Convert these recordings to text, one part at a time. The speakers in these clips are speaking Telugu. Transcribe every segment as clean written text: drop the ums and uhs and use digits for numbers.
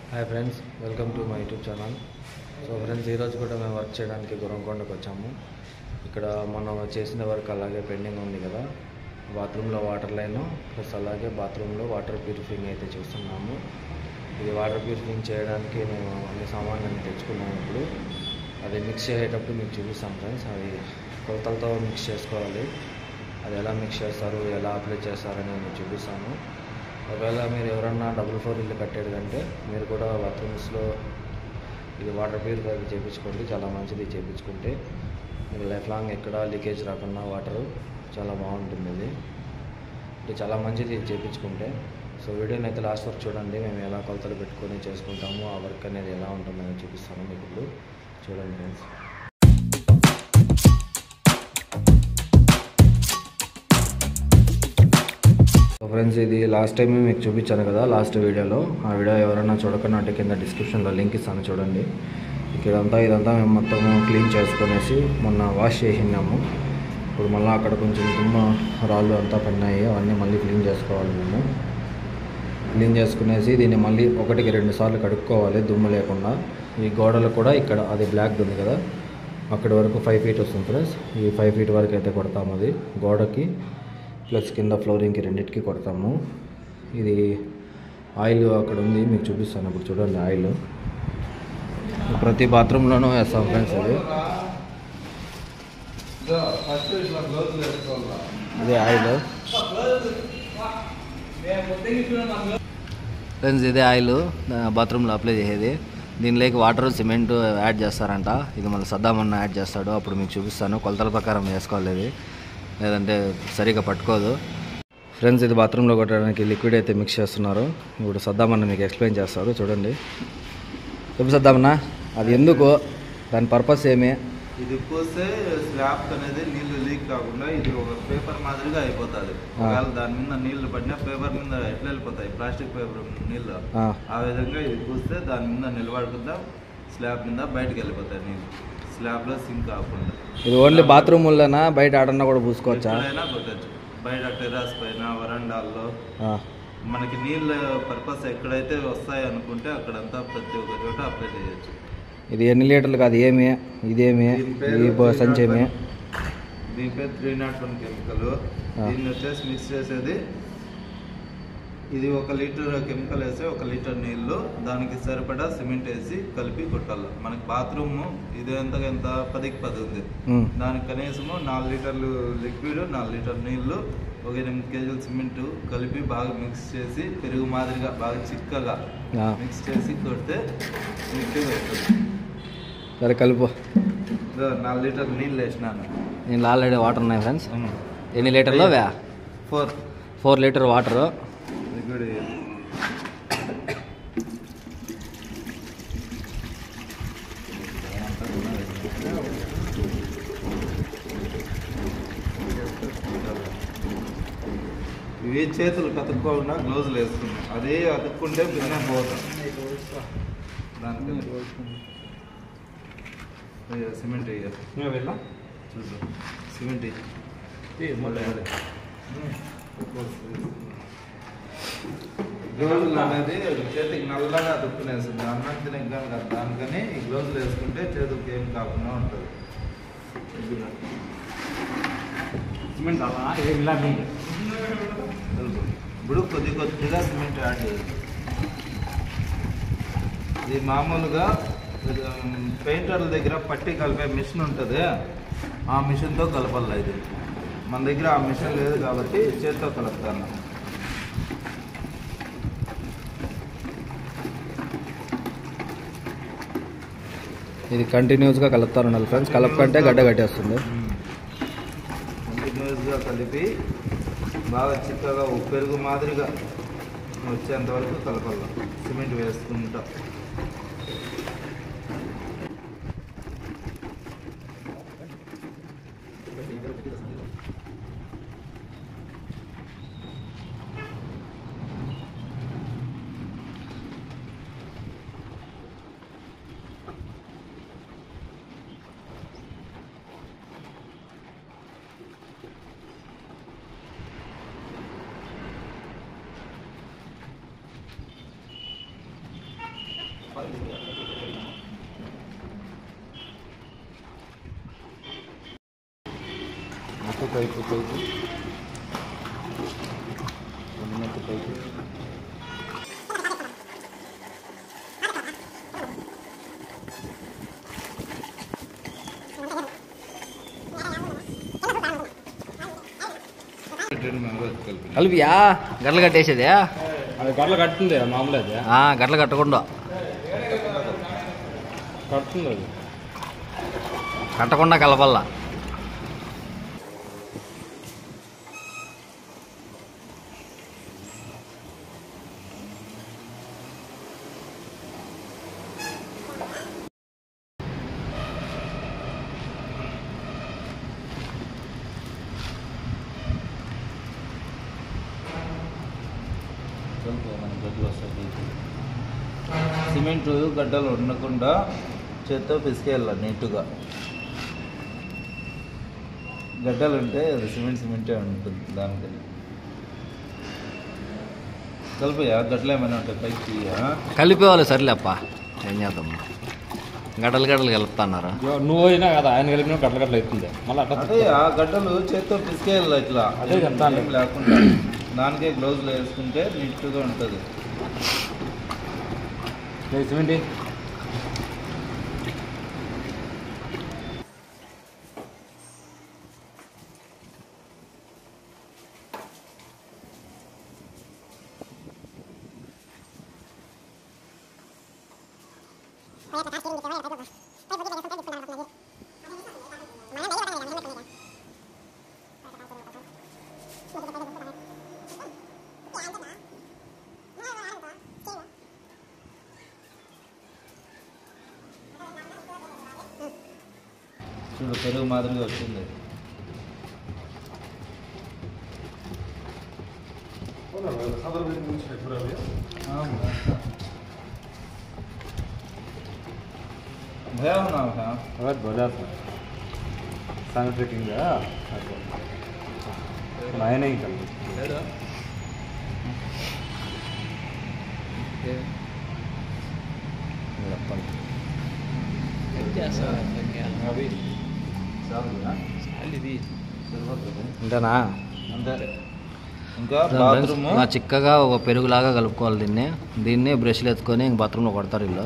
Hi friends, welcome to my YouTube channel. So friends, ఈరోజు కూడా మేము వర్క్ చేయడానికి గురంకొండకు వచ్చాము. ఇక్కడ మనం చేసిన వర్క్ అలాగే పెండింగ్ ఉంది కదా. బాత్రూంలో వాటర్ లైను ప్లస్ అలాగే బాత్రూంలో వాటర్ ప్యూరిఫింగ్ అయితే చూస్తున్నాము. ఇది వాటర్ ప్యూరిఫింగ్ చేయడానికి మేము అన్ని సామాన్లు తెచ్చుకున్నాము. ఇప్పుడు అది మిక్స్ చేసేటప్పుడు మీకు చూపిస్తాం ఫ్రెండ్స్. అది కొలతలతో మిక్స్ చేసుకోవాలి. అది ఎలా మిక్స్ చేస్తారు, ఎలా అప్లై చేస్తారని నేను చూపిస్తాను. ఒకవేళ మీరు ఎవరన్నా డబుల్ ఫ్లోర్ ఇల్లు కట్టేది కంటే మీరు కూడా బాత్రూమ్స్లో ఇది వాటర్ ప్యూరిఫైర్ చేయించుకోండి. చాలా మంచిది. చేయించుకుంటే మీకు లైఫ్ లాంగ్ ఎక్కడ లీకేజ్ రాకుండా వాటరు చాలా బాగుంటుంది. ఇది అంటే చాలా మంచిది చేయించుకుంటే. సో వీడియోని అయితే లాస్ట్ వరకు చూడండి. మేము ఎలా కొలతలు పెట్టుకొని చేసుకుంటాము, ఆ వర్క్ అనేది ఎలా ఉంటుందని చూపిస్తాను మీకు. ఇప్పుడు చూడండి ఫ్రెండ్స్. ఫ్రెండ్స్, ఇది లాస్ట్ టైం మీకు చూపించాను కదా లాస్ట్ వీడియోలో. ఆ వీడియో ఎవరైనా చూడకుండా అంటే కింద డిస్క్రిప్షన్లో లింక్ ఇస్తాను చూడండి. ఇదంతా మేము మొత్తము క్లీన్ చేసుకునేసి మొన్న వాష్ చేసినాము. ఇప్పుడు మళ్ళీ అక్కడ కొంచెం దుమ్మ రాళ్ళు అంతా పడినాయి. అవన్నీ మళ్ళీ క్లీన్ చేసుకోవాలి. మేము క్లీన్ చేసుకునేసి దీన్ని మళ్ళీ 1-2 సార్లు కడుక్కోవాలి దుమ్ము లేకుండా. ఈ గోడలు కూడా ఇక్కడ అది బ్లాక్ ఉంది కదా, అక్కడి వరకు 5 ఫీట్ వస్తుంది ఫ్రెండ్స్. ఈ 5 ఫీట్ వరకు అయితే కొడతాము. అది గోడకి ప్లస్ కింద ఫ్లోరింగ్కి రెండింటికి కొడతాము. ఇది ఆయిల్ అక్కడ ఉంది, మీకు చూపిస్తాను. ఇప్పుడు చూడండి, ఆయిల్ ప్రతి బాత్రూంలోనూ వేస్తాం ఫ్రెండ్స్. ఇది ఆయిల్ ఫ్రెండ్స్. ఇదే ఆయిల్ బాత్రూంలో అప్లై చేసేది. దీనిలోకి వాటర్ సిమెంట్ యాడ్ చేస్తారంట. ఇది మళ్ళీ సద్దామన్న యాడ్ చేస్తాడు. అప్పుడు మీకు చూపిస్తాను. కొలతల ప్రకారం వేసుకోవాలి. ఇది లేదంటే సరిగా పట్టుకోదు ఫ్రెండ్స్. ఇది బాత్రూంలో కొట్టడానికి లిక్విడ్ అయితే మిక్స్ చేస్తున్నారు. ఇప్పుడు సద్దామన్న మీకు ఎక్స్ప్లెయిన్ చేస్తారు. చూడండి. చెప్పు సద్దామన్న, అది ఎందుకు, దాని పర్పస్ ఏమి? ఇది పోస్తే స్లాబ్ అనేది నీళ్లు లీక్ కాకుండా ఇది ఒక పేపర్ మాదిరిగా అయిపోతుంది. ఒకవేళ దాని మీద నీళ్లు పడినా పేపర్ మీద ఎట్లా వెళ్ళిపోతాయి, ప్లాస్టిక్ పేపర్ నీళ్ళు, ఆ విధంగా ఇది పూస్తే దాని మీద నిలబడకుండా స్లాబ్ మీద బయటకు వెళ్ళిపోతాయి నీళ్ళు. స్లాబ్లో సింక్ కాకుండా. ఇది ఓన్లీ బాత్రూముల్లోనా, బయట ఆడన్నా కూడా పూసుకోవచ్చా? అయినా కొట్టచ్చు. బయట టెర్రస్ పైన, వరండాల్లో మనకి నీళ్ళ పర్పస్ ఎక్కడైతే వస్తాయి అనుకుంటే అక్కడంతా ప్రతి ఒక్క చోట అప్లై చేయొచ్చు. ఇది ఎన్ని లీటర్లు కాదు, ఏమి ఇదేమి సంచి ఏమి? దీని పేరు 301 కెమికల్. దీన్ని వచ్చేసి మిక్స్ చేసేది ఇది 1 లీటర్ కెమికల్ వేసి 1 లీటర్ నీళ్ళు, దానికి సరిపడా సిమెంట్ వేసి కలిపి కొట్టాలి. మనకి బాత్రూమ్ ఇది ఎంత 10కి 10 ఉంది. దానికి కనీసము 4 లీటర్లు లిక్విడ్, 4 లీటర్ నీళ్ళు, 8 కేజీలు సిమెంట్ కలిపి బాగా మిక్స్ చేసి పెరుగు మాదిరిగా బాగా చిక్కగా మిక్స్ చేసి కొడితే నీట్గా వస్తుంది. సరే కలుపు. 4 లీటర్లు నీళ్ళు వేసినాను నేను. ఆల్రెడీ వాటర్ ఉన్నాయి ఫ్రెండ్స్. ఎన్ని లీటర్లో? 4 లీటర్ వాటరు. ఇవి చేతులు కతుక్కోకుండా గ్లౌజులు వేసుకున్నాం. అదే అతుక్కుంటే బిన్న పోతాం. దానికి సిమెంట్ వేయాలి. చూద్దాం. సిమెంట్ గ్లౌజులు అనేది చేతికి నల్లగా అతుక్కునేస్తుంది. అన్నం తినక దానికని ఈ గ్లౌజులు వేసుకుంటే చేతులకి ఏం కాకుండా ఉంటుంది. ఇప్పుడు కొద్దిగా సిమెంట్ యాడ్ చేయాలి. ఇది మామూలుగా పెయింటర్ల దగ్గర పట్టి కలిపే మిషన్ ఉంటుంది. ఆ మిషన్తో కలపాలి. ఇది మన దగ్గర ఆ మిషన్ లేదు కాబట్టి చేతితో కలుపుతాను. ఇది కంటిన్యూస్గా కలుపుతారు ఉండాలి ఫ్రెండ్స్. కలపకంటే గడ్డ కట్టేస్తుంది. కంటిన్యూస్గా కలిపి బాగా చిక్కగా పెరుగు మాదిరిగా వచ్చేంత వరకు కలపాలి. సిమెంట్ వేసుకుంటా. పైపు పైపు కలిపియా గడ్డలు కట్టేసేదే అది గట్ల కట్టింది మామూలు అది గడ్డలు కట్టకుండా కడుతుంది అది కట్టకుండా కలపల్లా. గడ్డలు వస్తాయి. సిమెంట్ గడ్డలు ఉండకుండా చేత్తో పిసికేయాలి నీట్గా. గడ్డలు ఉంటే అది సిమెంటే ఉంటుంది. దానికి కలిపియా గడ్డలు ఏమైనా ఉంటాయి పైకి కలిపేవాళ్ళు సర్లేప్ప, ఏం చేద్దాం. గడ్డలు కలుపుతున్నారు. నువ్వు అయినా కదా ఆయన కలిపిన గట్ల గట్ల అవుతుంది మళ్ళీ అదే ఆ గడ్డలు చేత్తో పిసికేయాలి ఇట్లా. అదే చెప్తాను. ఏం లేకుండా దానికే గ్లౌజులు వేసుకుంటే నీట్గా ఉంటుంది. సిమెంట్ చూడు పెరుగు మాదిరిగా వచ్చింది. भैया हो नाम है बहुत बोला था सैनिटरिंग मैं नहीं कर अभी అంతేనా? అంతే. ఇంకా బాత్రూమ్ చిక్కగా ఒక పెరుగులాగా కలుపుకోవాలి. దీన్ని బ్రష్లు ఎత్తుకొని ఇంక బాత్రూంలో కొడతారు ఇల్లు.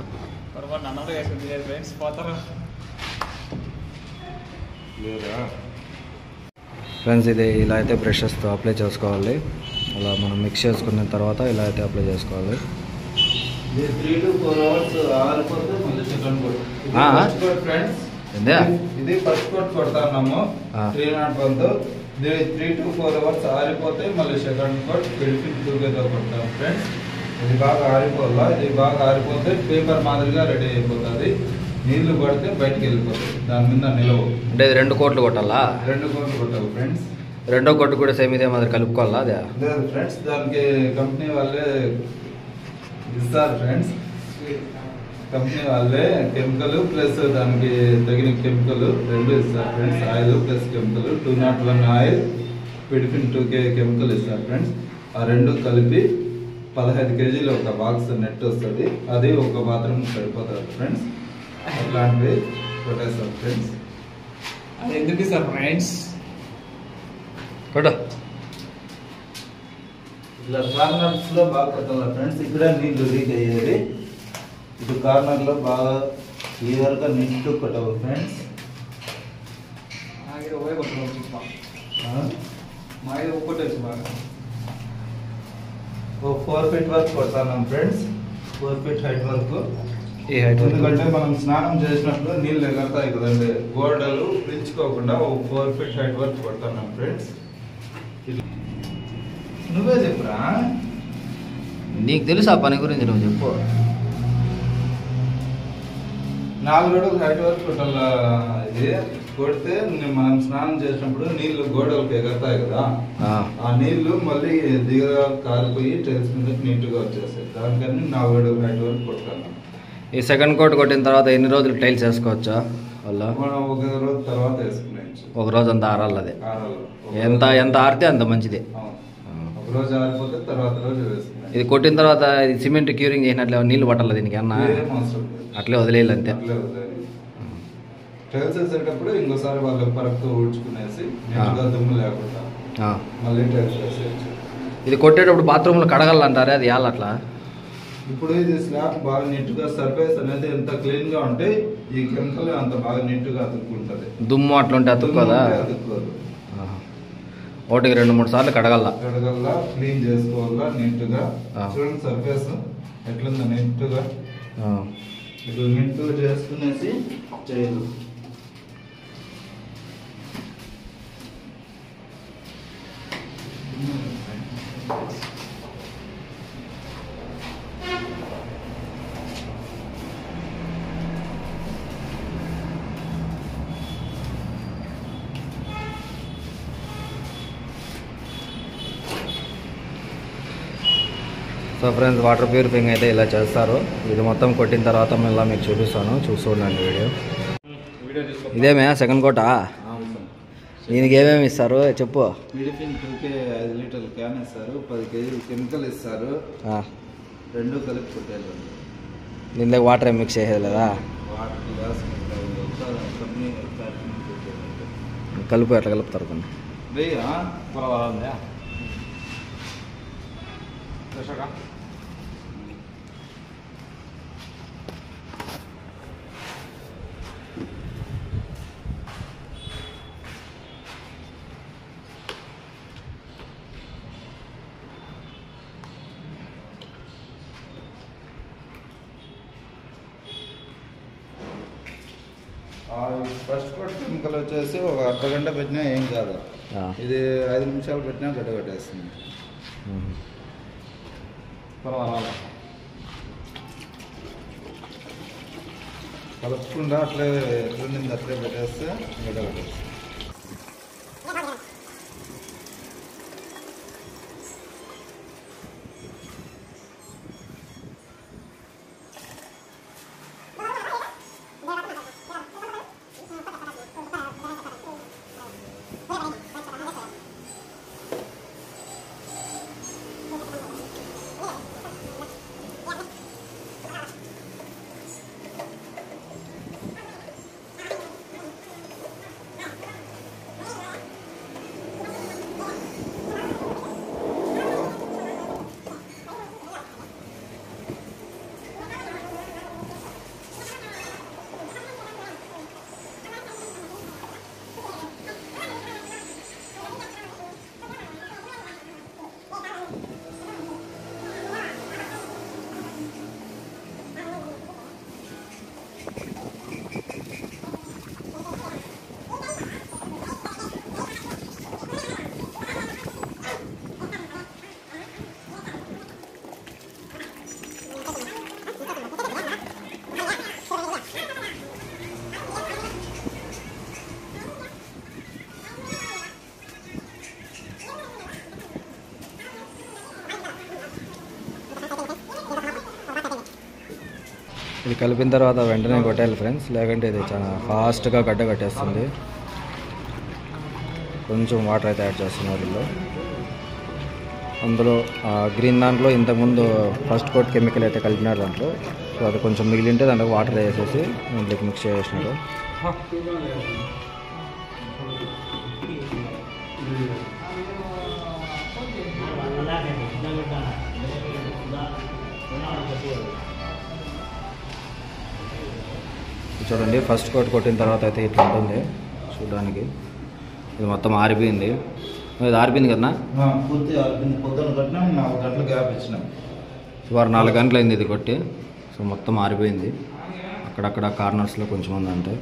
ఫ్రెండ్స్, ఇది ఇలా అయితే బ్రషెస్తో అప్లై చేసుకోవాలి. అలా మనం మిక్స్ చేసుకున్న తర్వాత ఇలా అయితే అప్లై చేసుకోవాలి. 3 to 4 hours ఆరిపోతే మళ్ళీ సెకండ్ కోట్. ఫ్రెండ్స్ ఇది ఫస్ట్ కోట్ కొడతాము 301తో. 3 to 4 hours ఆరిపోతే మళ్ళీ సెకండ్ కోట్ బెనిఫిట్ టుగెదర్ కొడతాం ఫ్రెండ్స్. ఇది బాగా ఆరిపోవాలా. ఇది బాగా ఆరిపోతే పేపర్ మాదిరిగా రెడీ అయిపోతుంది. నీళ్లు పడితే బయటకు వెళ్ళిపోతుంది, దాని మీద నిలవు. అంటే 2 కోట్లు కొట్టాలా? 2 కోట్లు కొట్టావు ఫ్రెండ్స్. రెండో కొట్టు కూడా సేమ్ ఇదే మాదిరి కలుపుకోవాలా? అదే లేదు ఫ్రెండ్స్, దానికి కంపెనీ వాళ్ళే ఇస్తారు ఫ్రెండ్స్. కంపెనీ వాళ్ళే కెమికల్ ప్లస్ దానికి తగిన కెమికల్ 2 ఇస్తారు friends. Oil plus chemical 201 oil, పిడిఫిన్ 2K కెమికల్ ఇస్తారు ఫ్రెండ్స్. ఆ 2 కలిపి 15 kgలు ఒక బాక్స్ నెట్ వస్తుంది. అది ఒక బాత్రూమ్ సరిపోతుంది ఫ్రెండ్స్. అట్లాంటివి కొట్టేస్తారు ఫ్రెండ్స్. అది ఎందుకు సార్ ఫ్రెండ్స్? కొట్టు. ఇట్లా కార్నర్స్లో బాగా కొట్టాలి ఫ్రెండ్స్. ఇక్కడ నీళ్ళు లీక్ అయ్యేది. ఇటు కార్నర్లో బాగా క్లియర్గా నీట్గా కొట్టాలి ఫ్రెండ్స్. ఓ 4 feet వరకు కొడతాం ఫ్రెండ్స్. 4 feet హైట్ వరకు. ఈ హైట్ ఎందుకంటే మనం స్నానం చేసినప్పుడు నీళ్ళు ఎగరతాయి కదండి, గోడలు పిలుచుకోకుండా ఓ 4 feet హైట్ వరకు కొడతాం ఫ్రెండ్స్. నువ్వే చెప్పురా. నీకు తెలుసు ఆ పని గురించి, నువ్వు చెప్పు. 4 అడుగులు హైట్ వరకు కొట్టాల. ఇది కొడితే మనం స్నానం చేసినప్పుడు నీళ్లు గోడలకు ఎగరతాయి కదా, ఆ నీళ్లు మళ్ళీ దిగగా కారిపోయి టైల్స్ మీద నీట్గా వచ్చేస్తాయి. దానికని 4 అడుగులు హైట్ వరకు కొడతాను. ఈ సెకండ్ కోట్ కొట్టిన తర్వాత ఎన్ని రోజులు టైల్స్ వేసుకోవచ్చా? వాళ్ళ మనం ఒక రోజు తర్వాత వేసుకునేచ్చు. ఒక రోజు అంతా ఆరాలి. అది ఆరాలు ఎంత ఆరితే అంత మంచిది. ఒక రోజు ఆరిపోతే తర్వాత రోజు వేసుకునేచ్చు. ఇది కొట్టిన తర్వాత ఇది సిమెంట్ క్యూరింగ్ చేసినట్లే నీళ్ళు పట్టాలి దీనికి అన్న ఏం అవసరం లేదు. అట్లే వదిలేయాలి అంతే. అట్లే వదిలేయాలి. టైల్స్ వేసేటప్పుడు ఇంకోసారి వాళ్ళు పరక్తో ఊడ్చుకునేసి నీట్గా దుమ్ము లేకుండా మళ్ళీ టైల్స్ వేసేయచ్చు. ఇది కొట్టేటప్పుడు బాత్రూంలో కడగాలంటారే అది ఎలా అట్లా? ఇప్పుడు ఇది స్లాబ్ బాగా నీట్గా సర్ఫేస్ అనేది ఎంత క్లీన్ గా ఉంటే ఈ కెమికల్ అంత బాగా నీట్గా అతుక్కుంటది. దుమ్ము అట్లుంటే అతుక్కోదా? అతుక్కోదు. ఒకటికి 2-3 సార్లు కడగల్లా. క్లీన్ చేసుకోవాలా నీట్గా. చూడండి సర్ఫేస్ ఎట్లుందో నీట్గా. ఇప్పుడు నీట్గా చేసుకునేసి చేయదు. సో ఫ్రెండ్స్ వాటర్ ప్యూరిఫైయింగ్ అయితే ఇలా చేస్తారు. ఇది మొత్తం కొట్టిన తర్వాత మళ్ళీ మీకు చూపిస్తాను, చూస్తుండండి వీడియో. ఇదేమే సెకండ్ కోట, దీనికి ఏమేమి ఇస్తారు చెప్పు. మెడిఫిన్ 2K 5 లీటర్ల క్యాన్ ఇస్తారు, 10 కేజీలు కెమికల్ ఇస్తారు, రెండు కలిపి కొట్టేయాలి. దీనిలో వాటర్ ఏం మిక్స్ చేసేది లేదా? వాటర్ గ్లాస్ కలుపు ఎట్లా కలుపుతారు కొన్ని ఫస్ట్ కోట్ కెమికల్ వచ్చేసి ఒక అర్ధగంట పెట్టినా ఏం కాదు. ఇది 5 నిమిషాలు పెట్టినా గడ్డ కట్టేస్తుంది. కలుపుకుండా అట్లే ఎట్లుండింది అట్లే పెట్టేస్తే గడ్డ కట్టేస్తుంది. ఇది కలిపిన తర్వాత వెంటనే కొట్టాలి ఫ్రెండ్స్, లేకుంటే ఇది చాలా ఫాస్ట్గా గడ్డ కట్టేస్తుంది. కొంచెం వాటర్ అయితే యాడ్ చేస్తున్నారు వీళ్ళు. అందులో గ్రీన్ దాంట్లో ఇంతకుముందు ఫస్ట్ కోట్ కెమికల్ అయితే కలిపినారు దాంట్లో. సో అది కొంచెం మిగిలింటే దాంట్లో వాటర్ వేసేసి దాంట్లోకి మిక్స్ చేసినారు. చూడండి ఫస్ట్ కోట్ కొట్టిన తర్వాత అయితే ఇట్లా ఉంటుంది చూడడానికి. ఇది మొత్తం ఆరిపోయింది. ఇది ఆరిపోయింది కదా? పూర్తి ఆరిపోయింది. పొద్దున కొట్టినా 4 గంటలు గ్యాప్ ఇచ్చినాం. సుమారు 4 గంటలు అయింది ఇది కొట్టి. సో మొత్తం ఆరిపోయింది. అక్కడక్కడ కార్నర్స్లో కొంచెం ఉంది అంతే.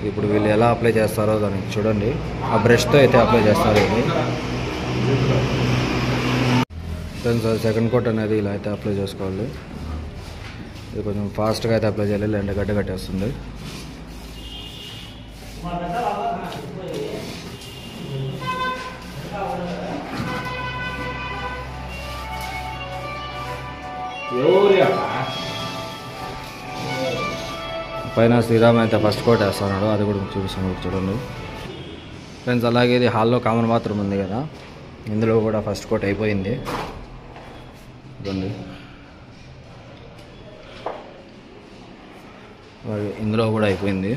ఇప్పుడు వీళ్ళు ఎలా అప్లై చేస్తారో దానికి చూడండి. ఆ బ్రష్తో అయితే అప్లై చేస్తారు ఇది. ఫ్రెండ్స్ సెకండ్ కోట్ అనేది ఇలా అయితే అప్లై చేసుకోవాలి. ఇది కొంచెం ఫాస్ట్గా అయితే అప్లై చేయాలి, లేదంటే గడ్డ కట్టేస్తుంది. పైన శ్రీరామ్ అయితే ఫస్ట్ కోట్ వేస్తున్నాడు, అది కూడా చూపిస్తాను చూడండి ఫ్రెండ్స్. అలాగే ఇది హాల్లో కామన్ బాత్రూమ్ ఉంది కదా, ఇందులో కూడా ఫస్ట్ కోట్ అయిపోయింది. ఇందులో కూడా అయిపోయింది.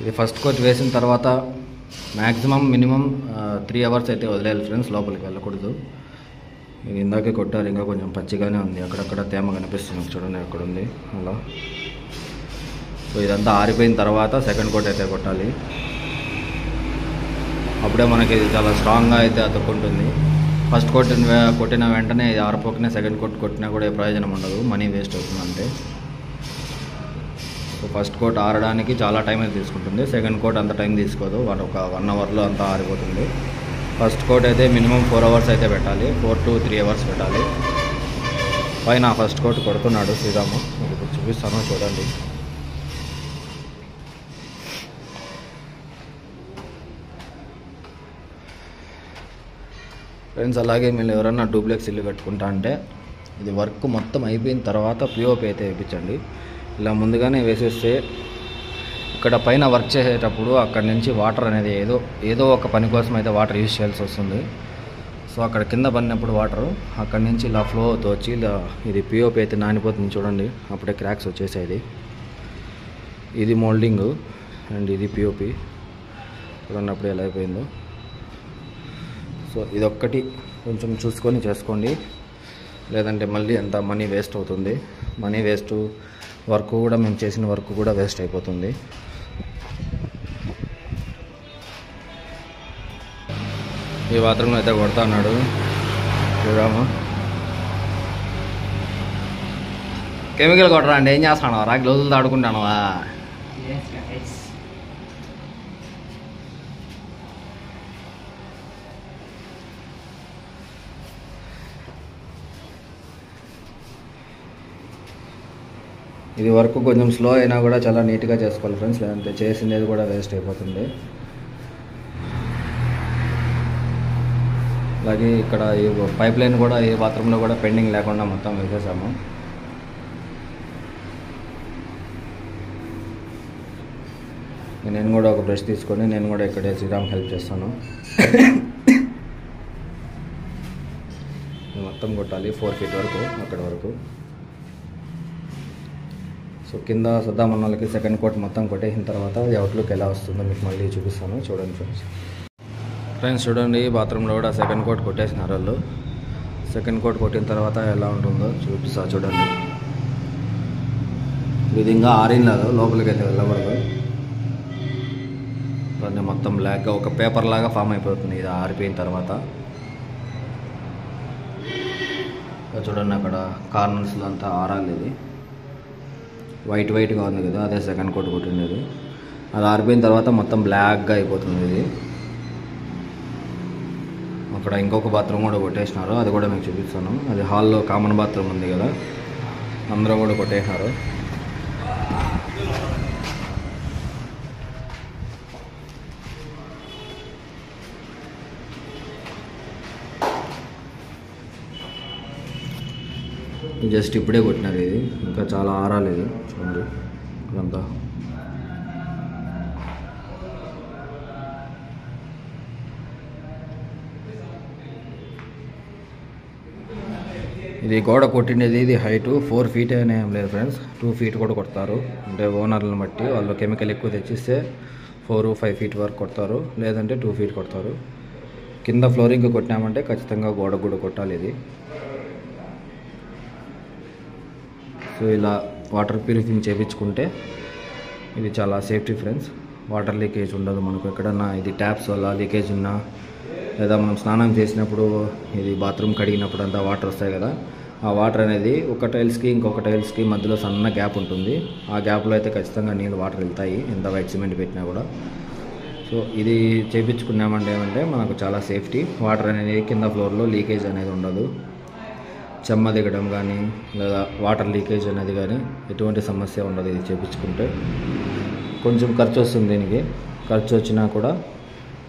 ఇది ఫస్ట్ కోట్ వేసిన తర్వాత మ్యాక్సిమం మినిమం 3 అవర్స్ అయితే వదిలేయాలి ఫ్రెండ్స్, లోపలికి వెళ్ళకూడదు. ఇది ఇందాకే కొట్టారు, ఇంకా కొంచెం పచ్చిగానే ఉంది, అక్కడక్కడ తేమ కనిపిస్తుంది చూడండి, అక్కడ ఉంది అలా. సో ఇదంతా ఆరిపోయిన తర్వాత సెకండ్ కోట్ అయితే కొట్టాలి. అప్పుడే మనకి ఇది చాలా స్ట్రాంగ్గా అయితే అతుక్కుంటుంది. ఫస్ట్ కోట్ కొట్టిన వెంటనే ఇది ఆరిపోకనే సెకండ్ కోట్ కొట్టినా కూడా ఏ ప్రయోజనం ఉండదు, మనీ వేస్ట్ అవుతుంది అంతే. సో ఫస్ట్ కోట్ ఆరడానికి చాలా టైం అయితే తీసుకుంటుంది, సెకండ్ కోట్ అంత టైం తీసుకోదు, ఒక 1 అవర్లో అంతా ఆరిపోతుంది. ఫస్ట్ కోట్ అయితే మినిమం 4 అవర్స్ అయితే పెట్టాలి, 4 to 3 అవర్స్ పెట్టాలి. పైన ఫస్ట్ కోట్ కొడుతున్నాడు శ్రీరాము, మీకు ఇప్పుడు చూపిస్తాను చూడండి. ఫ్రెండ్స్ అలాగే మీరు ఎవరన్నా డూప్లెక్స్ ఇల్లు కట్టుకుంటా అంటే ఇది వర్క్ మొత్తం అయిపోయిన తర్వాత పిఓపి అయితే వేయించండి. ఇలా ముందుగానే వేసేస్తే ఇక్కడ పైన వర్క్ చేసేటప్పుడు అక్కడ నుంచి వాటర్ అనేది ఏదో ఒక పని కోసం అయితే వాటర్ యూజ్ చేయాల్సి వస్తుంది. సో అక్కడ కింద పడినప్పుడు వాటర్ అక్కడ నుంచి ఇలా ఫ్లో అవుతూ వచ్చి ఇలా ఇది పిఓపి అయితే నానిపోతుంది చూడండి, అప్పుడే క్రాక్స్ వచ్చేసేది. ఇది మోల్డింగ్ అండ్ ఇది పిఓపి చూడండి అప్పుడు ఎలా అయిపోయిందో. సో ఇదొక్కటి కొంచెం చూసుకొని చేసుకోండి, లేదంటే మళ్ళీ అంత మనీ వేస్ట్ అవుతుంది. మనీ వేస్ట్, వర్క్ కూడా మేము చేసిన వర్క్ కూడా వేస్ట్ అయిపోతుంది. ఈ బాత్రూంలో అయితే కొడతా అన్నాడు చూడము. కెమికల్ కొట్టరా అండి, ఏం చేస్తాను రా, గ్లౌజులు ఆడుకుంటానువా? ఇది వర్క్ కొంచెం స్లో అయినా కూడా చాలా నీట్గా చేసుకోవాలి ఫ్రెండ్స్, లేదంటే చేసింది కూడా వేస్ట్ అయిపోతుంది. అలాగే ఇక్కడ ఈ పైప్ లైన్ కూడా ఈ బాత్రూంలో కూడా పెండింగ్ లేకుండా మొత్తం వేసేసాము. నేను కూడా ఒక బ్రష్ తీసుకొని నేను కూడా ఇక్కడే శ్రీరామ్ హెల్ప్ చేస్తాను. మొత్తం కొట్టాలి 4 feet వరకు, అక్కడ వరకు. సో కింద సద్దామన్నలకి సెకండ్ కోట్ మొత్తం కొట్టేసిన తర్వాత అవుట్లుక్ ఎలా వస్తుందో మీకు మళ్ళీ చూపిస్తాను చూడండి ఫ్రెండ్స్. చూడండి బాత్రూంలో కూడా సెకండ్ కోట్ కొట్టేసినారు వాళ్ళు. సెకండ్ కోట్ కొట్టిన తర్వాత ఎలా ఉంటుందో చూపిస్తా చూడండి. ఇది ఇంకా ఆరినలేదు, లోపలికి అయితే వెళ్ళకూడదు. దాన్ని మొత్తం బ్లాక్గా ఒక పేపర్ లాగా ఫామ్ అయిపోతుంది ఇది ఆరిపోయిన తర్వాత. చూడండి అక్కడ కార్నర్స్లో అంతా ఆరాలి, ఇది వైట్గా ఉంది కదా, అదే సెకండ్ కోట్ కొట్టినది. అది ఆరిపోయిన తర్వాత మొత్తం బ్లాక్గా అయిపోతుంది ఇది. అక్కడ ఇంకొక బాత్రూమ్ కూడా కొట్టేసినారు, అది కూడా మీకు చూపిస్తాను. అది హాల్లో కామన్ బాత్రూమ్ ఉంది కదా, అందరూ కూడా కొట్టేసినారు. జస్ట్ ఇప్పుడే కొట్టినారు, ఇది ఇంకా చాలా ఆరాలేదు చూడండి ఇదంతా. ఇది గోడ కొట్టినది, ఇది హైటు 4 feet అనే ఏం లేదు ఫ్రెండ్స్, 2 feet కూడా కొడతారు. అంటే ఓనర్లను బట్టి వాళ్ళు కెమికల్ ఎక్కువ తెచ్చిస్తే 4-5 feet వరకు కొడతారు, లేదంటే 2 feet కొడతారు. కింద ఫ్లోరింగ్ కొట్టినామంటే ఖచ్చితంగా గోడ కూడా కొట్టాలి ఇది. సో ఇలా వాటర్ ప్యూరిఫింగ్ చేయించుకుంటే ఇది చాలా సేఫ్టీ ఫ్రెండ్స్. వాటర్ లీకేజ్ ఉండదు మనకు ఎక్కడన్నా. ఇది ట్యాప్స్ వల్ల లీకేజ్ ఉన్నా, లేదా మనం స్నానం చేసినప్పుడు ఇది బాత్రూమ్ కడిగినప్పుడు అంతా వాటర్ వస్తాయి కదా, ఆ వాటర్ అనేది ఒక టైల్స్కి ఇంకొక టైల్స్కి మధ్యలో సన్న గ్యాప్ ఉంటుంది. ఆ గ్యాప్లో అయితే ఖచ్చితంగా నీళ్ళు వాటర్ వెళ్తాయి ఎంత వైట్ సిమెంట్ పెట్టినా కూడా. సో ఇది చేయించుకున్నామంటే ఏమంటే మనకు చాలా సేఫ్టీ. వాటర్ అనేది కింద ఫ్లోర్లో లీకేజ్ అనేది ఉండదు. చెమ్మ దిగడం కానీ లేదా వాటర్ లీకేజ్ అనేది కానీ ఎటువంటి సమస్య ఉండదు ఇది చేయించుకుంటే. కొంచెం ఖర్చు వస్తుంది దీనికి, ఖర్చు వచ్చినా కూడా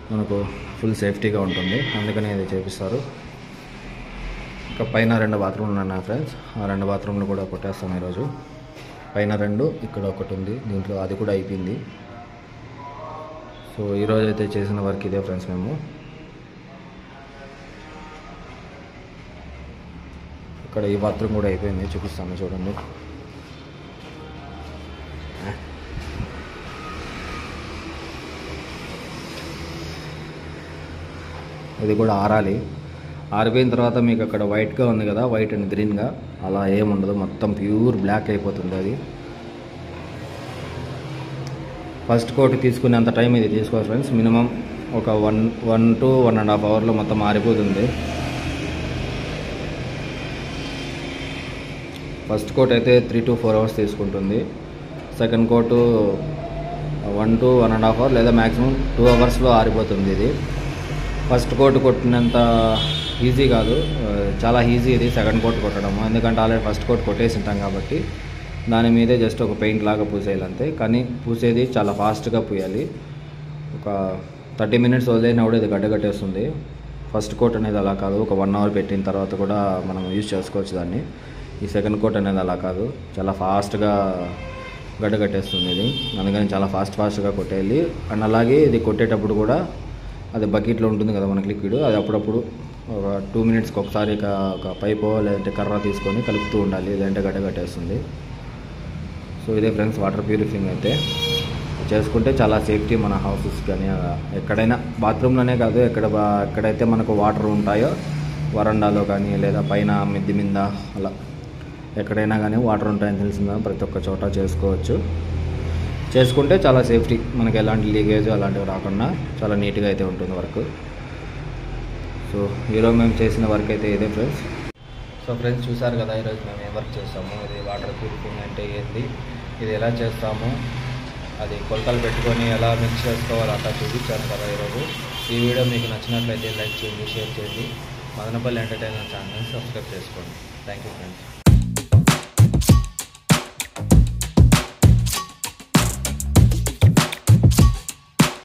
మనకు ఫుల్ సేఫ్టీగా ఉంటుంది, అందుకనే ఇది చేపిస్తారు. ఇంకా పైన 2 బాత్రూమ్లు ఉన్నాయి ఫ్రెండ్స్, ఆ 2 బాత్రూమ్లు కూడా కొట్టేస్తాం ఈరోజు. పైన 2, ఇక్కడ ఒకటి ఉంది, దీంట్లో అది కూడా అయిపోయింది. సో ఈరోజు అయితే చేసిన వర్క్ ఇదే ఫ్రెండ్స్. మేము ఇక్కడ ఈ బాత్రూమ్ కూడా అయిపోయింది, చూపిస్తాను చూడండి. ఇది కూడా ఆరాలి. ఆరిపోయిన తర్వాత మీకు అక్కడ వైట్గా ఉంది కదా, వైట్ అండ్ గ్రీన్గా, అలా ఏముండదు, మొత్తం ప్యూర్ బ్లాక్ అయిపోతుంది అది. ఫస్ట్ కోట్ తీసుకునేంత టైం ఇది తీసుకోవాలి ఫ్రెండ్స్. మినిమం ఒక 1 to 1.5 అవర్లో మొత్తం ఆరిపోతుంది. ఫస్ట్ కోట్ అయితే 3 to 4 అవర్స్ తీసుకుంటుంది. సెకండ్ కోటు 1 to 1.5 అవర్ లేదా మ్యాక్సిమం 2 అవర్స్లో ఆరిపోతుంది ఇది. ఫస్ట్ కోట్ కొట్టినంత ఈజీ కాదు, చాలా ఈజీ ఇది సెకండ్ కోట్ కొట్టడము. ఎందుకంటే ఆల్రెడీ ఫస్ట్ కోట్ కొట్టేసి ఉంటాం కాబట్టి దాని మీదే జస్ట్ ఒక పెయింట్ లాగా పూసేయాలి అంతే. కానీ పూసేది చాలా ఫాస్ట్గా పూయాలి. ఒక 30 minutes వదిలేనా కూడా ఇది గడ్డగట్టేస్తుంది. ఫస్ట్ కోట్ అనేది అలా కాదు, ఒక 1 అవర్ పెట్టిన తర్వాత కూడా మనం యూజ్ చేసుకోవచ్చు దాన్ని. ఈ సెకండ్ కోట్ అనేది అలా కాదు, చాలా ఫాస్ట్గా గడ్డగట్టేస్తుంది ఇది. అందుకని చాలా ఫాస్ట్గా కొట్టేయాలి. అండ్ అలాగే ఇది కొట్టేటప్పుడు కూడా అది బకెట్లో ఉంటుంది కదా మనకి లిక్విడ్, అది అప్పుడప్పుడు ఒక 2 minutesకి ఒకసారి ఒక పైపో లేదంటే కర్ర తీసుకొని కలుపుతూ ఉండాలి, లేదంటే గడ్డగట్టేస్తుంది. సో ఇదే ఫ్రెండ్స్ వాటర్ ప్యూరిఫింగ్ అయితే చేసుకుంటే చాలా సేఫ్టీ మన హౌసెస్ కానీ ఎక్కడైనా, బాత్రూంలోనే కాదు, ఎక్కడైతే మనకు వాటర్ ఉంటాయో వరండాలో కానీ లేదా పైన మిద్ది మీద అలా ఎక్కడైనా కానీ వాటర్ ఉంటాయని తెలిసిందా ప్రతి ఒక్క చోట చేసుకోవచ్చు. చేసుకుంటే చాలా సేఫ్టీ, మనకి ఎలాంటి లీకేజ్ అలాంటివి రాకుండా చాలా నీట్గా అయితే ఉంటుంది వర్క్. సో ఈరోజు మేము చేసిన వర్క్ అయితే ఇదే ఫ్రెండ్స్. సో ఫ్రెండ్స్ చూసారు కదా ఈరోజు మేము ఏ వర్క్ చేస్తాము, ఇది వాటర్ ప్యూరిఫింగ్ అంటే ఏంటి, ఇది ఎలా చేస్తాము, అది కొలతలు పెట్టుకొని ఎలా మిక్స్ చేసుకోవాలి అంతా చూపించాను కదా ఈరోజు. ఈ వీడియో మీకు నచ్చినట్లయితే లైక్ చేయండి, షేర్ చేయండి, మదనపల్లి ఎంటర్టైన్మెంట్ ఛానల్ని సబ్స్క్రైబ్ చేసుకోండి. Thank you friends.